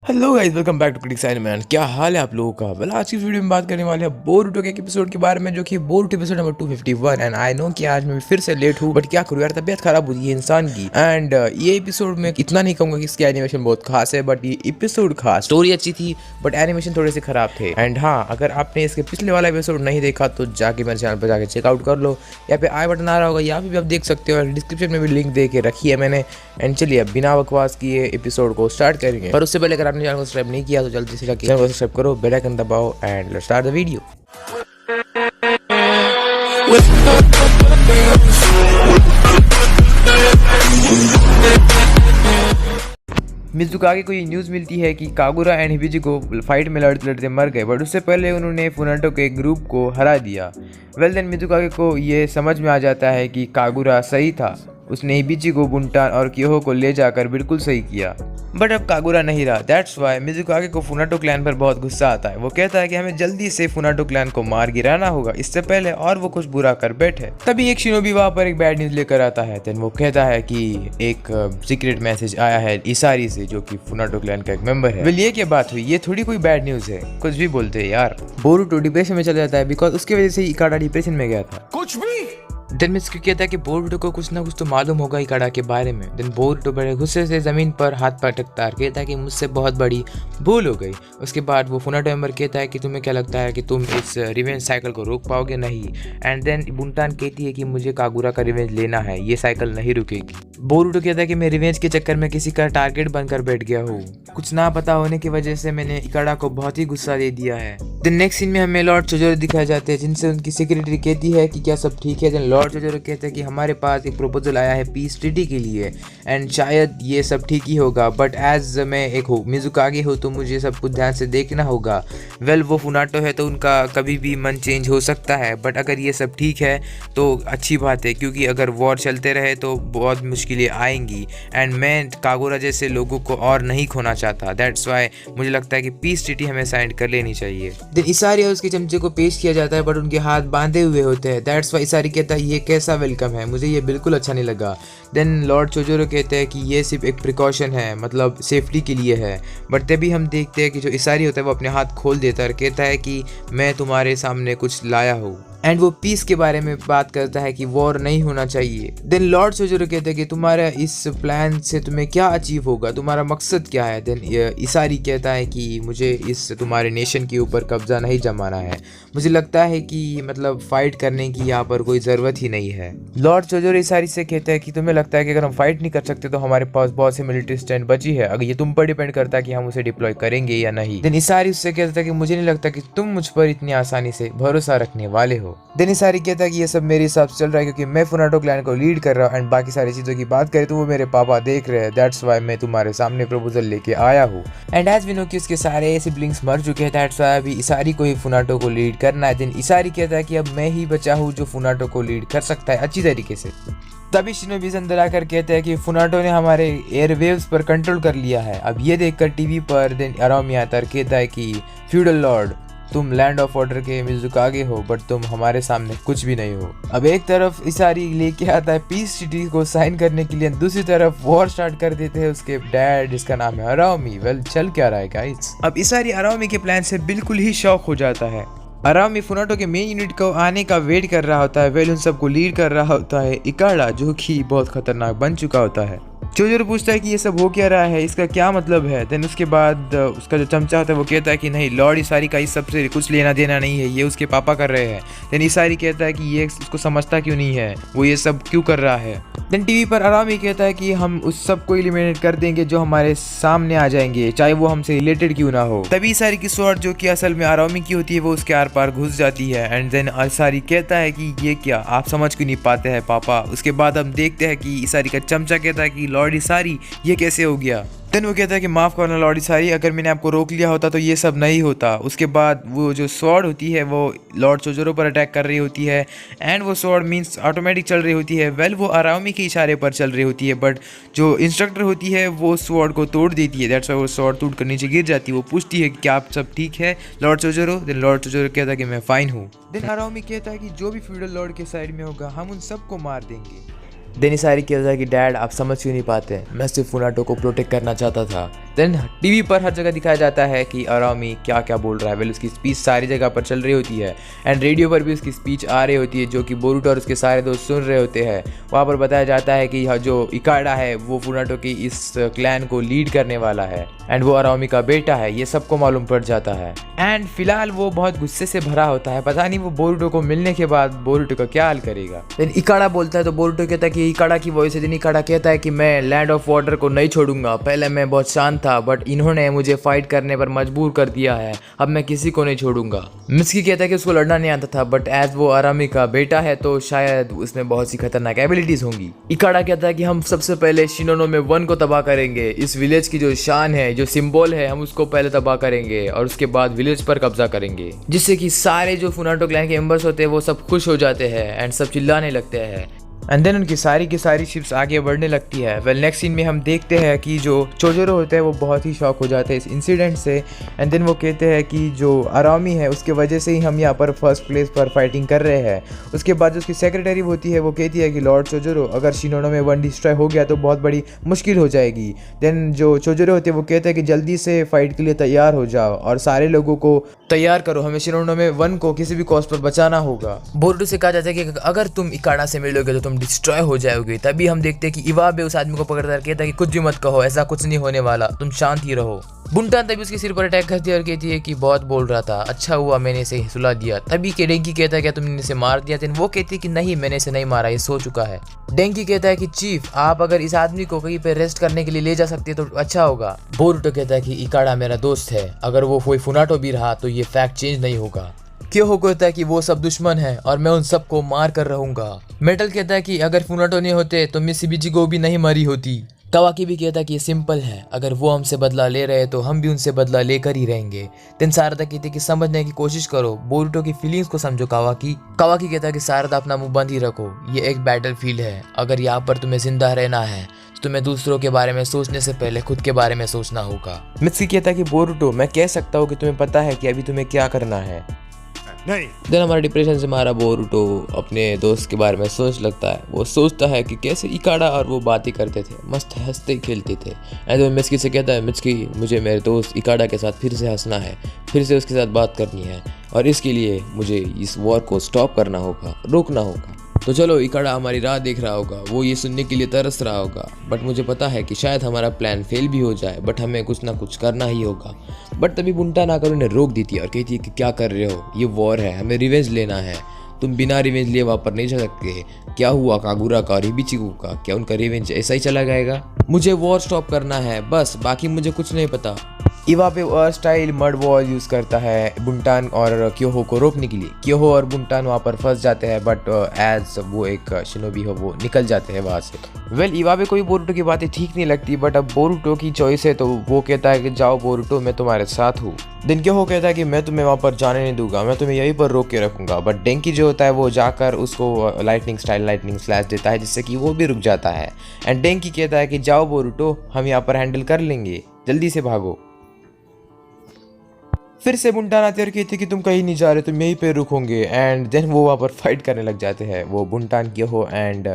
Hello guys, welcome back to Critics Man. क्या हाल है आप लोगों का? वेल, आज की वीडियो में बात करने वाले हैं बोरुटो के एपिसोड के बारे में, जो कि Boruto episode number 251। And I know कि आज मैं फिर से लेट हूँ, बट क्या करूँ यार, तबीयत खराब हुई है इंसान की। एंड ये एपिसोड में इतना नहीं कहूँगा कि इसकी एनिमेशन बहुत खास है, बट ये एपिसोड खास, स्टोरी अच्छी थी बट एनिमेशन थोड़े से खराब थे। एंड हाँ, अगर आपने इसके पिछले वाला एपिसोड नहीं देखा तो जाके मेरे चैनल पर जाके चेकआउट कर लो। यहाँ पे आई बटन आ रहा होगा, यहाँ पे भी आप देख सकते हो, और डिस्क्रिप्शन में भी लिंक दे के रखी है मैंने। एंड चलिए अब बिना बकवास किए एपिसोड को स्टार्ट करेंगे, पर उससे पहले अगर आपने चैनल को सब्सक्राइब नहीं किया तो जल्दी से जाके चैनल को सब्सक्राइब करो, बेल आइकन दबाओ and let's start the video. Mizukage को ये न्यूज़ मिलती है कि कागुरा एंड हिबिजी को फाइट में लड़ते लड़ते मर गए, बट उससे पहले उन्होंने फुनाटो के ग्रुप को हरा दिया। वेल देन मिज़ुकागे को ये समझ में आ जाता है कि कागुरा सही था, उसने हिबिजी को, बुंटान और क्योहो को ले जाकर बिल्कुल सही किया। बट अब कागुरा नहीं रहा, दैट्स वाई मिज़ुकागे को फुनाटो क्लैन पर बहुत गुस्सा आता है। वो कहता है कि हमें जल्दी से फुनाटो क्लैन को मार गिराना होगा, इससे पहले और वो कुछ बुरा कर बैठे। तभी एक शिनोबी वहाँ पर एक बैड न्यूज़ लेकर आता है। देन वो कहता है कि एक सीक्रेट मैसेज आया है इसारी से, जो कि फुनाटो क्लैन का एक मेंबर है। वेल, ये क्या बात हुई? ये थोड़ी कोई बैड न्यूज़ है, कुछ भी बोलते हैं यार। बोरुटो डिप्रेशन में चला जाता है बिकॉज उसकी वजह से इकाडा डिप्रेशन में गया था। कुछ भी देन मिज़ुकागे कहता है कि बोरुटो को कुछ ना कुछ तो मालूम होगा इकाडा के बारे में। देन बोरुटो बड़े गुस्से से जमीन पर हाथ पटकता है, कहता है कि मुझसे बहुत बड़ी भूल हो गई। उसके बाद वो फुनाटो मेंबर कहता है कि तुम्हें क्या लगता है कि तुम इस रिवेंज साइकिल को रोक पाओगे? नहीं। एंड देन बुंटान कहती है कि मुझे कागुरा का रिवेंज लेना है, ये साइकिल नहीं रुकेगी। बोरुटो कहता है कि मैं रिवेंज के चक्कर में किसी का टारगेट बनकर बैठ गया हूँ, कुछ ना पता होने की वजह से मैंने इकाडा को बहुत ही गुस्सा दे दिया है। देन नेक्स्ट सीन में हमें लॉर्ड चोजोरो दिखाए जाते हैं, जिनसे उनकी सेक्रेटरी कहती है कि क्या सब ठीक है। देन लॉर्ड चोजोरो कहते हैं कि हमारे पास एक प्रपोजल आया है पीस ट्रीटी के लिए, एंड शायद ये सब ठीक ही होगा, बट एज मैं एक मिज़ुकागे हूँ तो मुझे सब कुछ ध्यान से देखना होगा। वेल, वो फुनाटो है तो उनका कभी भी मन चेंज हो सकता है, बट अगर ये सब ठीक है तो अच्छी बात है, क्योंकि अगर वॉर चलते रहे तो बहुत मुश्किलें आएंगी। एंड मैं कागुरा जैसे लोगों को और नहीं खोना चाहता, दैट्स वाई मुझे लगता है कि पीस ट्रीटी हमें साइन कर लेनी चाहिए। देन इसारी और उसके चमचे को पेश किया जाता है, बट उनके हाथ बांधे हुए होते हैं। दैट्स वाई इसारी कहता है ये कैसा वेलकम है, मुझे ये बिल्कुल अच्छा नहीं लगा। देन लॉर्ड चोजोरो कहते हैं कि ये सिर्फ एक प्रिकॉशन है, मतलब सेफ्टी के लिए है। बट तभी हम देखते हैं कि जो इसारी होता है वो अपने हाथ खोल देता है और कहता है कि मैं तुम्हारे सामने कुछ लाया हूँ। एंड वो पीस के बारे में बात करता है कि वॉर नहीं होना चाहिए। देन लॉर्ड चोजोरो कहते हैं कि तुम्हारा इस प्लान से तुम्हें क्या अचीव होगा, तुम्हारा मकसद क्या है। देन इसारी कहता है कि मुझे इस तुम्हारे नेशन के ऊपर कब्जा नहीं जमाना है, मुझे लगता है कि मतलब फाइट करने की यहाँ पर कोई ज़रूरत ही नहीं है। लॉर्ड चोजोरो इसारी से कहता है कि तुम्हें लगता है कि अगर हम फाइट नहीं कर सकते तो हमारे पास बहुत सी मिलिट्री स्टैंड बची है, अगर ये तुम पर डिपेंड करता है कि हम उसे डिप्लॉय करेंगे या नहीं। देन इसारी उससे कहता है कि मुझे नहीं लगता कि तुम मुझ पर इतनी आसानी से भरोसा रखने वाले हो। देन इसारी कहता है कि ये सब मेरे हिसाब से चल रहा है क्योंकि मैं फुनाटो क्लैन को लीड कर रहा हूँ, एंड बाकी सारी चीज़ों की बात करें तो वो मेरे पापा देख रहे हैं, दैट्स वाई मैं तुम्हारे सामने प्रपोजल लेके आया हूँ। एंड एज वी नो कि उसके सारे सिबलिंग्स मर चुके हैं, दैट्स वाई अभी इसारी को ही फुनाटो को लीड करना है। देन इसारी कहता है कि अब मैं ही बचा हूँ जो फुनाटो को लीड कर सकता है अच्छी तरीके से। तभी शिनोबी अंदर आकर कहते हैं कि फुनाटो ने हमारे एयरवेव्स पर कंट्रोल कर लिया है। अब ये देखकर टीवी पर देन अरामी आता है, कहता है कि फ्यूडल लॉर्ड, तुम लैंड ऑफ ऑर्डर के मिज़ुकागे हो, बट तुम हमारे सामने कुछ भी नहीं हो। अब एक तरफ इसारी लेके आता है पीस ट्रीटी को साइन करने के लिए, दूसरी तरफ वॉर स्टार्ट कर देते हैं उसके डैड, जिसका नाम है अरामी। वेल, चल क्या रहा है गाइस? अब इसारी अरामी के प्लान से बिल्कुल ही शॉक हो जाता है। अरामी फुनाटो के मेन यूनिट को आने का वेट कर रहा होता है। वेल, उन सबको लीड कर रहा होता है इकाडा, जो कि बहुत खतरनाक बन चुका होता है। चोजोरो पूछता है कि ये सब हो क्या रहा है, इसका क्या मतलब है। देन उसके बाद उसका जो चमचा होता है वो कहता है कि नहीं, लॉर्ड इसारी का इस सबसे कुछ लेना देना नहीं है, ये उसके पापा कर रहे हैं। देन इसारी कहता है कि ये उसको समझता क्यों नहीं है, वो ये सब क्यों कर रहा है। देन टीवी पर अरामी कहता है कि हम उस सब को एलिमिनेट कर देंगे जो हमारे सामने आ जाएंगे, चाहे वो हमसे रिलेटेड क्यों ना हो। तभी इसारी की स्वॉर्ड, जो कि असल में अरामी की होती है, वो उसके आर पार घुस जाती है। एंड देन इसारी कहता है कि ये क्या, आप समझ क्यों नहीं पाते हैं पापा। उसके बाद हम देखते हैं कि इसारी का चमचा कहता है कि लॉर्ड इसारी ये कैसे हो गया। देन वो कहता है कि माफ़ करना लॉर्ड इसारी, अगर मैंने आपको रोक लिया होता तो ये सब नहीं होता। उसके बाद वो जो स्वॉर्ड होती है वो लॉर्ड चोजोरो पर अटैक कर रही होती है, एंड वो स्वॉर्ड मींस ऑटोमेटिक चल रही होती है। वेल, वो अरामी के इशारे पर चल रही होती है, बट जो इंस्ट्रक्टर होती है वो स्वॉर्ड को तोड़ देती है, दैट्स वाई वो स्वॉर्ड टूट कर नीचे गिर जाती है। वो पूछती है कि क्या आप सब ठीक है लॉर्ड चोजोरो। देन लॉर्ड चोजोरो कहता है कि मैं फाइन हूँ। देन अरामी कहता है कि जो भी फ्यूडल लॉर्ड के साइड में होगा हम उन सबको मार देंगे। देन इसारी कहता है कि डैड, आप समझ क्यों नहीं पाते, मैं सिर्फ फुनाटो को प्रोटेक्ट करना चाहता था। देन टीवी पर हर जगह दिखाया जाता है कि अरामी क्या क्या बोल रहा है। वेल उसकी स्पीच सारी जगह पर चल रही होती है एंड रेडियो पर भी उसकी स्पीच आ रही होती है जो कि बोरुटो और उसके सारे दोस्त सुन रहे होते हैं। वहाँ पर बताया जाता है कि जो इकाडा है वो फुनाटो की इस क्लैन को लीड करने वाला है एंड वो अरामी का बेटा है, ये सबको मालूम पड़ जाता है। एंड फिलहाल वो बहुत गुस्से से भरा होता है, पता नहीं वो बोरुटो को मिलने के बाद बोरुटो का क्या हाल करेगा। देन इकाडा बोलता है तो बोरुटो कहता है कि इकाडा की वॉइस है। देन इकाडा कहता है कि मैं लैंड ऑफ वाटर को नहीं छोड़ूंगा, पहले मैं बहुत शांत था बट इन्होंने मुझे फाइट करने पर मजबूर कर दिया है, अब मैं किसी को नहीं छोड़ूंगा। मिस्की कहता है कि उसको लड़ना नहीं आता था बट एज वो अरामी का बेटा है तो शायद उसमें बहुत सी खतरनाक एबिलिटीज होंगी। इकाडा कहता है कि हम सबसे पहले शिनोनोमे 1 को तबाह करेंगे, इस विलेज की जो शान है, जो सिंबल है, हम उसको पहले तबाह करेंगे और उसके बाद विलेज पर कब्जा करेंगे, जिससे कि सारे जो फुनाटो क्लैन के मेंबर्स होते हैं वो सब खुश हो जाते हैं एंड सब चिल्लाने लगते हैं। एंड देन उनकी सारी की सारी शिप्स आगे बढ़ने लगती है। वेल नेक्स्ट सीन में हम देखते हैं कि जो चोजोरो होते हैं वो बहुत ही शॉक हो जाते हैं इस इंसिडेंट से एंड देन वो कहते हैं कि जो अरामी है उसके वजह से ही हम यहाँ पर फर्स्ट प्लेस पर फाइटिंग कर रहे हैं। उसके बाद जो उसकी सेक्रेटरी होती है वो कहती है कि लॉर्ड चोजोरो अगर शिनोनोमे 1 डिस्ट्रॉय हो गया तो बहुत बड़ी मुश्किल हो जाएगी। देन जो चोजोरो होते हैं वो कहते हैं कि जल्दी से फाइट के लिए तैयार हो जाओ और सारे लोगों को तैयार करो, हमें शिनोनोमे 1 को किसी भी कॉस्ट पर बचाना होगा। बोरुटो से कहा जाता है कि अगर तुम इकाडा से मिलोगे तो तुम डिस्ट्रॉय हो जाओगे। तभी हम देखते हैं कि इवाबे उस आदमी को पकड़ता है, कहता है कि कुछ भी मत कहो, ऐसा कुछ नहीं होने वाला, तुम शांत ही रहो। बुंटान तभी उसके सिर पर अटैक करती है और कहती है कि बहुत बोल रहा था, अच्छा हुआ मैंने इसे सुला दिया। तभी के डेंकी कहता है क्या तुमने इसे मार दिया? वो कहती है कि नहीं मैंने इसे नहीं मारा, ये सो चुका है। डेंकी कहता है कि चीफ आप अगर इस आदमी को कहीं पे रेस्ट करने के लिए ले जा सकते तो अच्छा होगा। बोरुटो कहता है कि इकाडा मेरा दोस्त है, अगर वो कोई फुनाटो भी रहा तो ये फैक्ट चेंज नहीं होगा। क्यों कहता है कि वो सब दुश्मन है और मैं उन सबको मार कर रहूंगा। मेटल कहता है कि अगर फुनाटो नहीं होते तो मित्सुबिशी को भी नहीं मारी होती। कावाकी भी कहता है कि ये सिंपल है, अगर वो हमसे बदला ले रहे हैं तो हम भी उनसे बदला लेकर ही रहेंगे। देन सारदा कहती है कि समझने की कोशिश करो, बोरुटो की फीलिंग्स को समझो कावाकी कहता है कि सारदा अपना मुंह बंद ही रखो, ये एक बैटल फील्ड है, अगर यहाँ पर तुम्हें जिंदा रहना है तो तुम्हें दूसरों के बारे में सोचने से पहले खुद के बारे में सोचना होगा। मित्सुकी कहता है कि बोरुटो मैं कह सकता हूँ कि तुम्हें पता है कि अभी तुम्हें क्या करना है। नहीं। देन हमारा डिप्रेशन से मारा बोरुटो अपने दोस्त के बारे में सोच लगता है। वो सोचता है कि कैसे इकाडा और वो बातें करते थे, मस्त हंसते खेलते थे। एंड वो मित्सुकी से कहता है मित्सुकी मुझे मेरे दोस्त इकाडा के साथ फिर से हंसना है, फिर से उसके साथ बात करनी है और इसके लिए मुझे इस वॉर को स्टॉप करना होगा, रोकना होगा। तो चलो इकाडा हमारी राह देख रहा होगा, वो ये सुनने के लिए तरस रहा होगा, बट मुझे पता है कि शायद हमारा प्लान फेल भी हो जाए, बट हमें कुछ ना कुछ करना ही होगा। बट तभी बुंटान आकर उन्हें रोक देती है और कहती है कि क्या कर रहे हो, ये वॉर है, हमें रिवेंज लेना है, तुम बिना रिवेंज लिए वहाँ पर नहीं जा सकते। क्या हुआ कागुरा का और हिबिचिगो का, क्या उनका रिवेंज ऐसा ही चला जाएगा? मुझे वॉर स्टॉप करना है बस, बाकी मुझे कुछ नहीं पता। Iwabe style mud wall use करता है बुंटान और क्योहो को रोकने के लिए। क्योहो और बुंटान वहाँ पर फंस जाते हैं बट एज वो एक शिनोबी हो वो निकल जाते हैं वहाँ से। वेल इवाबे को भी बोरुटो की बातें ठीक नहीं लगती बट अब बोरुटो की चॉइस है तो वो कहता है कि जाओ बोरुटो मैं तुम्हारे साथ हूँ। देन क्योहो कहता है कि मैं तुम्हें वहाँ पर जाने नहीं दूंगा, मैं तुम्हें यहीं पर रोक के रखूंगा। बट डेंकी जो होता है वो जाकर उसको लाइटनिंग स्लैश देता है जिससे कि वो भी रुक जाता है। एंड डेंकी कहता है कि जाओ बोरुटो हम यहाँ पर हैंडल कर लेंगे, जल्दी से भागो। फिर से बुंटान आते और कहते कि तुम कहीं नहीं जा रहे, तुम यहीं पे रुकोगे। एंड देन वो वहाँ पर फाइट करने लग जाते हैं, वो बुंटान क्योहो and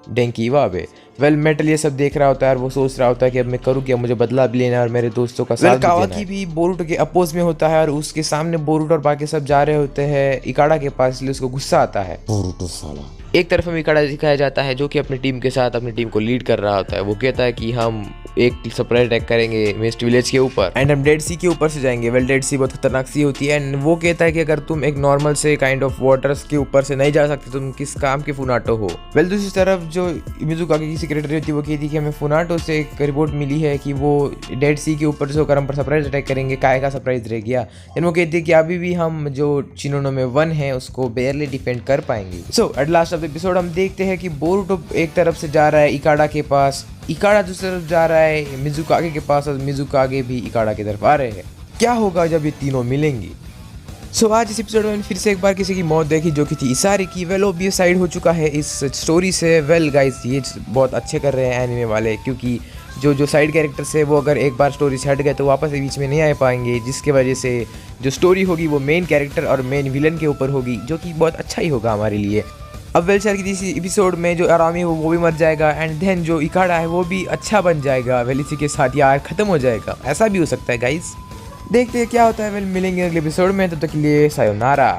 Dunki Iwabe. Well metal ये सब देख रहा होता है और वो सोच रहा होता है कि अब मैं करूँ क्या, मुझे बदला भी लेना है और मेरे दोस्तों का साथ भी देना है। कावाकी भी बोरुटो के अपोज में होता है और उसके सामने बोरुटो और बाकी सब जा रहे होते हैं इकाडा के पास, इसलिए उसको गुस्सा आता है। बोरुटो साला। एक तरफ हमें इकाडा दिखाया जाता है जो कि अपनी टीम के साथ अपनी टीम को लीड कर रहा होता है। वो कहता है कि हम एक सरप्राइज अटैक करेंगे मिस्ट विलेज के ऊपर एंड हम डेड सी के ऊपर से जाएंगे। वेल डेड सी बहुत खतरनाक सी होती है एंड वो कहता है कि अगर तुम एक नॉर्मल से काइंड ऑफ वाटर्स के ऊपर से नहीं जा सकते तुम किस काम के फुनाटो हो। वेल दूसरी तरफ जो मिजुकागे की सेक्रेटरी होती है वो कहती है कि हमें फुनाटो से एक रिपोर्ट मिली है कि वो डेड सी के ऊपर से होकर हम पर सरप्राइज अटैक करेंगे, काय का सरप्राइज रह गया। देन वो कहती है कि अभी भी हम जो शिनोनोमे 1 है उसको बेयरली डिफेंड कर पाएंगे। So at last of the episode हम देखते हैं कि बोरुटो एक तरफ से जा रहा है इकाडा के पास, इकाडा दूसरी तरफ जा रहा है मिजुकागे के पास और मिजुकागे भी इकाडा की तरफ आ रहे हैं। क्या होगा जब ये तीनों मिलेंगी? सो आज इस एपिसोड में फिर से एक बार किसी की मौत देखी जो कि थी इसारी की। वेल ओबियस साइड हो चुका है इस स्टोरी से। वेल गाइस ये बहुत अच्छे कर रहे हैं एनिमे वाले, क्योंकि जो साइड कैरेक्टर्स है वो अगर एक बार स्टोरी से हट गए तो वापस बीच में नहीं आ पाएंगे, जिसके वजह से जो स्टोरी होगी वो मेन कैरेक्टर और मेन विलन के ऊपर होगी, जो कि बहुत अच्छा ही होगा हमारे लिए। अब वेल शायद किसी एपिसोड में जो आरामी हो वो भी मर जाएगा एंड देन जो इकाड़ा है वो भी अच्छा बन जाएगा। वेल इसी के साथ यार खत्म हो जाएगा, ऐसा भी हो सकता है गाइज। देखते हैं क्या होता है। वेल मिलेंगे अगले एपिसोड में, तब तक के लिए सायोनारा।